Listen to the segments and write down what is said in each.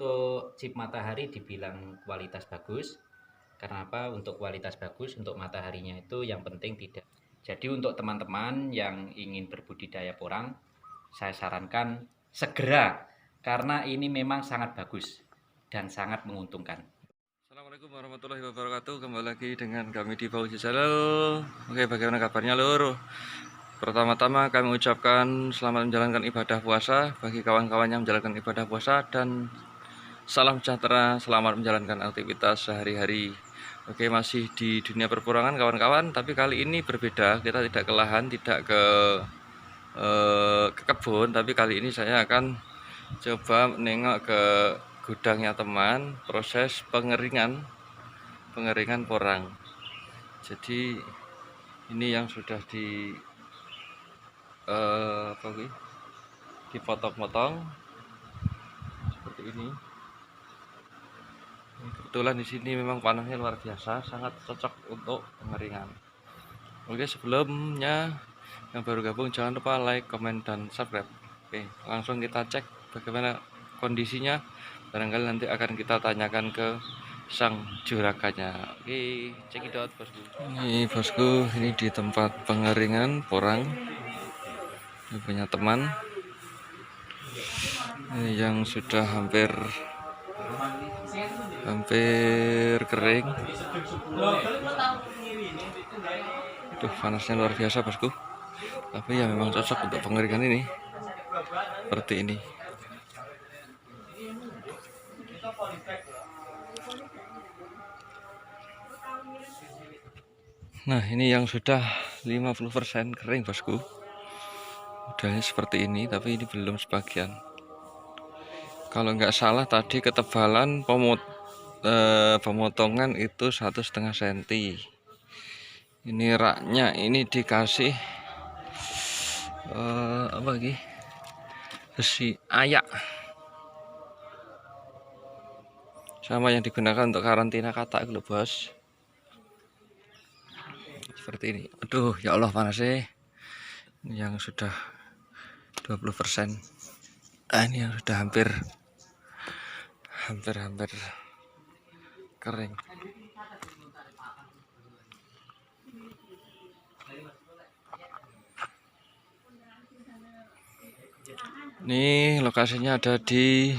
Untuk chip matahari dibilang kualitas bagus. Karena apa? Untuk kualitas bagus, untuk mataharinya itu yang penting tidak. Jadi untuk teman-teman yang ingin berbudidaya porang, saya sarankan segera karena ini memang sangat bagus dan sangat menguntungkan. Assalamualaikum warahmatullahi wabarakatuh. Kembali lagi dengan kami di Fauzi Channel. Oke, bagaimana kabarnya lur? Pertama-tama kami ucapkan selamat menjalankan ibadah puasa bagi kawan-kawan yang menjalankan ibadah puasa, dan salam sejahtera selamat menjalankan aktivitas sehari-hari. Oke, masih di dunia perpurangan kawan-kawan, tapi kali ini berbeda. Kita tidak ke lahan, tidak ke kebun, tapi kali ini saya akan coba menengok ke gudangnya teman, proses pengeringan porang. Jadi ini yang sudah dipotong-potong seperti ini. Kebetulan di sini memang panasnya luar biasa, sangat cocok untuk pengeringan. Oke, sebelumnya yang baru gabung jangan lupa like, comment, dan subscribe. Oke, langsung kita cek bagaimana kondisinya. Barangkali nanti akan kita tanyakan ke sang juraganya. Oke, cekidot bosku. Ini bosku, ini di tempat pengeringan porang. Ini punya teman ini yang sudah hampir kering. Tuh, panasnya luar biasa bosku. Tapi ya memang cocok untuk pengeringan ini. Seperti ini. Nah, ini yang sudah 50% kering bosku. Udahnya seperti ini, tapi ini belum sebagian. Kalau nggak salah tadi ketebalan pemotongan itu 1,5 cm. Ini raknya ini dikasih apa lagi? Besi ayak. Sama yang digunakan untuk karantina katak itu bos. Seperti ini. Aduh, ya Allah panasnya. Ini yang sudah 20%. Ini yang sudah hampir kering. Ini lokasinya ada di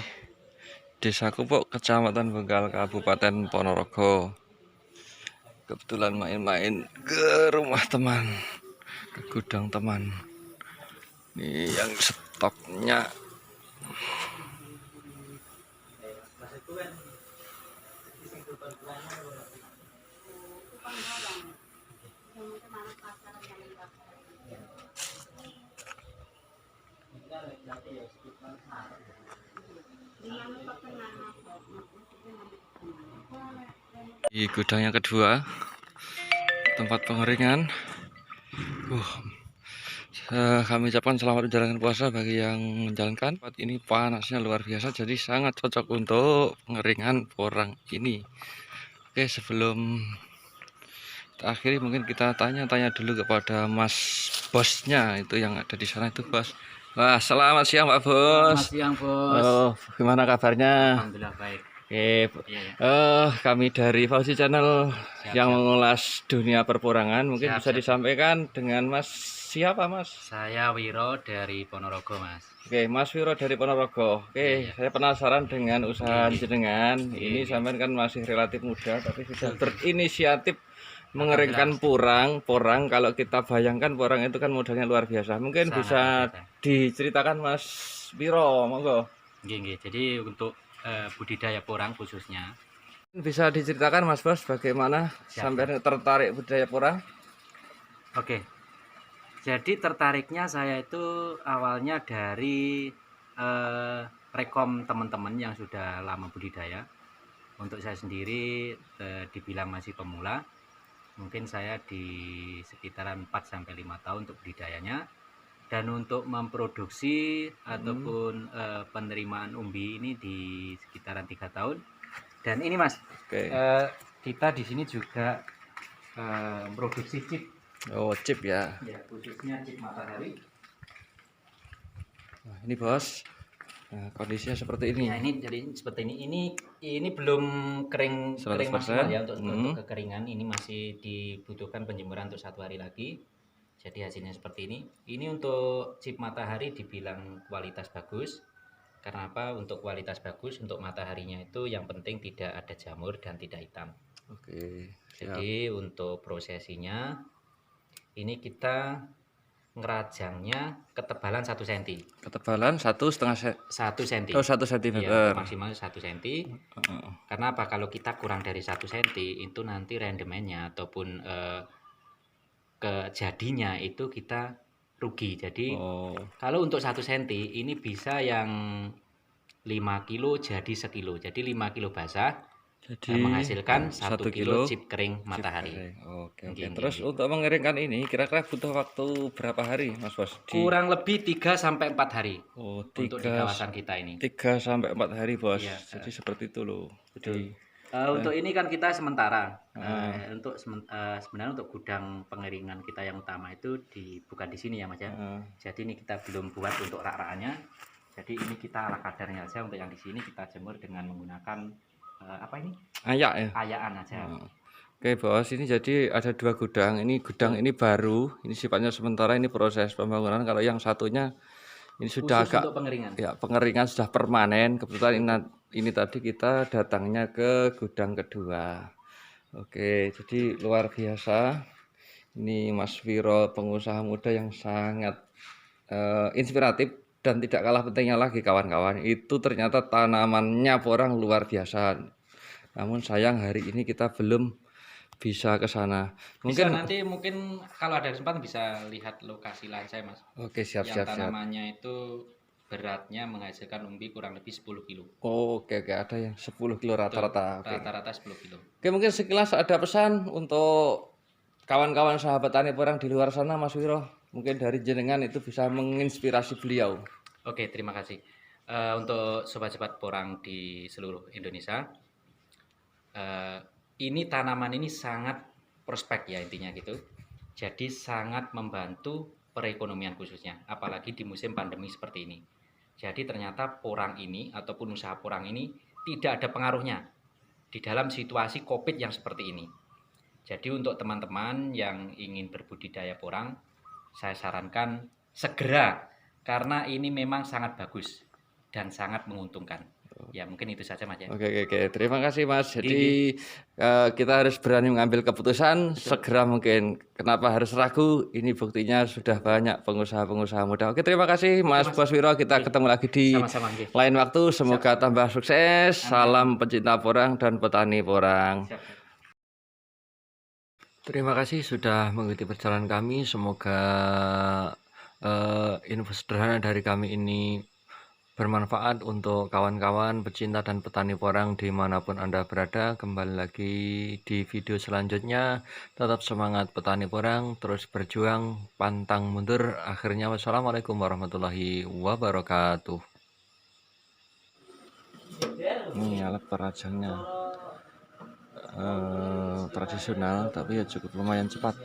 Desa Kupuk, Kecamatan Bengkal, Kabupaten Ponorogo. Kebetulan main-main ke rumah teman, ke gudang teman. Ini yang stoknya. Di gudang yang kedua, tempat pengeringan. Kami ucapkan selamat menjalankan puasa bagi yang menjalankan. Tempat ini panasnya luar biasa, jadi sangat cocok untuk pengeringan porang ini. Oke, sebelum kita akhiri mungkin kita tanya-tanya dulu kepada Mas bosnya itu yang ada di sana itu, Bos. Wah, selamat siang Pak Bos. Selamat siang bos. Oh, gimana kabarnya? Alhamdulillah baik. Oke, Iya, ya. kami dari Fauzi Channel yang mengulas dunia perpurangan. Mungkin bisa Siap. disampaikan dengan Mas siapa, Mas? Saya Wiro dari Ponorogo mas. Oke, Mas Wiro dari Ponorogo. Oke, Iya. saya penasaran dengan usaha jenengan. Ini Iya. sampean kan masih relatif muda, tapi sudah berinisiatif mengeringkan porang. Kalau kita bayangkan porang itu kan modalnya luar biasa. Mungkin Sangat bisa luar biasa. diceritakan Mas Wiro, monggo. Nggih. Jadi untuk budidaya porang khususnya. Bisa diceritakan Mas Bos bagaimana sampai tertarik budidaya porang? Oke. Jadi tertariknya saya itu awalnya dari rekom teman-teman yang sudah lama budidaya. Untuk saya sendiri dibilang masih pemula. Mungkin saya di sekitaran 4-5 tahun untuk budidayanya. Dan untuk memproduksi ataupun penerimaan umbi ini di sekitaran 3 tahun. Dan ini mas, kita di sini juga produksi chip. Oh, chip ya. Ya, khususnya chip matahari. Nah, ini bos, Nah, kondisinya seperti ini. Ya ini jadi seperti ini. Ini belum kering 100%. maksimal ya untuk kekeringan. Ini masih dibutuhkan penjemuran untuk 1 hari lagi. Jadi hasilnya seperti ini. Ini untuk chip matahari dibilang kualitas bagus. Karena apa? Untuk kualitas bagus untuk mataharinya itu yang penting tidak ada jamur dan tidak hitam. Oke, siap. Jadi untuk prosesinya ini kita ngerajangnya ketebalan 1 cm. Ketebalan 1,5 1 cm. Oh, 1 cm. Iya, maksimal 1 cm. Karena apa? Kalau kita kurang dari 1 cm itu nanti rendemennya ataupun kejadinya itu kita rugi. Jadi kalau untuk 1 cm ini bisa yang 5 kilo jadi sekilo. Jadi 5 kilo basah Jadi menghasilkan 1 kilo chip kering chip matahari. kering. Oke. Nggih, Terus nggih. untuk mengeringkan ini kira-kira butuh waktu berapa hari, Mas Bos? Kurang lebih 3 sampai 4 hari Oh, untuk di kawasan kita ini. 3 sampai 4 hari, Bos. Iya, Jadi seperti itu loh. betul. Untuk ini kan kita sementara. Untuk sebenarnya untuk gudang pengeringan kita yang utama itu bukan di sini ya, Mas ya. Jadi ini kita belum buat untuk rak-rakannya. Jadi ini kita ala kadarnya aja. Untuk yang di sini kita jemur dengan menggunakan apa ini? Ayak ya. Ayaan aja. Oke, Bos, ini jadi ada 2 gudang. Ini gudang ini baru, ini sifatnya sementara, ini proses pembangunan. Kalau yang satunya ini sudah Khusus agak untuk pengeringan. ya, pengeringan sudah permanen. Kebetulan ini tadi kita datangnya ke gudang kedua. Oke, jadi luar biasa. Ini Mas Wiro, pengusaha muda yang sangat inspiratif dan tidak kalah pentingnya lagi kawan-kawan. Itu ternyata tanamannya porang luar biasa. Namun sayang hari ini kita belum bisa ke sana. Mungkin kalau ada kesempatan bisa lihat lokasi lahan saya, Mas. Oke, siap. Tanamannya itu beratnya menghasilkan umbi kurang lebih 10 kilo. Oke, ada yang 10 kilo rata-rata. Rata-rata 10 kilo. Oke, mungkin sekilas ada pesan untuk kawan-kawan sahabat tani porang di luar sana, Mas Wiro. Mungkin dari jenengan itu bisa menginspirasi beliau. Oke, terima kasih. Untuk sobat-sobat porang di seluruh Indonesia, ini tanaman ini sangat prospek ya intinya gitu. Jadi sangat membantu perekonomian khususnya, apalagi di musim pandemi seperti ini. Jadi ternyata porang ini ataupun usaha porang ini tidak ada pengaruhnya di dalam situasi COVID yang seperti ini. Jadi untuk teman-teman yang ingin berbudidaya porang, saya sarankan segera karena ini memang sangat bagus dan sangat menguntungkan. Ya mungkin itu saja, Mas ya. Oke. Terima kasih, Mas. Jadi kita harus berani mengambil keputusan segera mungkin. Kenapa harus ragu? Ini buktinya sudah banyak pengusaha-pengusaha muda. Oke, terima kasih Mas Bos Wiro. Kita ketemu lagi di lain waktu. Semoga tambah sukses. Salam pencinta porang dan petani porang. Terima kasih sudah mengikuti perjalanan kami. Semoga info sederhana dari kami ini bermanfaat untuk kawan-kawan pecinta dan petani porang dimanapun Anda berada. Kembali lagi di video selanjutnya. Tetap semangat petani porang, terus berjuang, pantang mundur. Akhirnya wassalamualaikum warahmatullahi wabarakatuh. Ini alat perajangnya tradisional, tapi ya cukup lumayan cepat.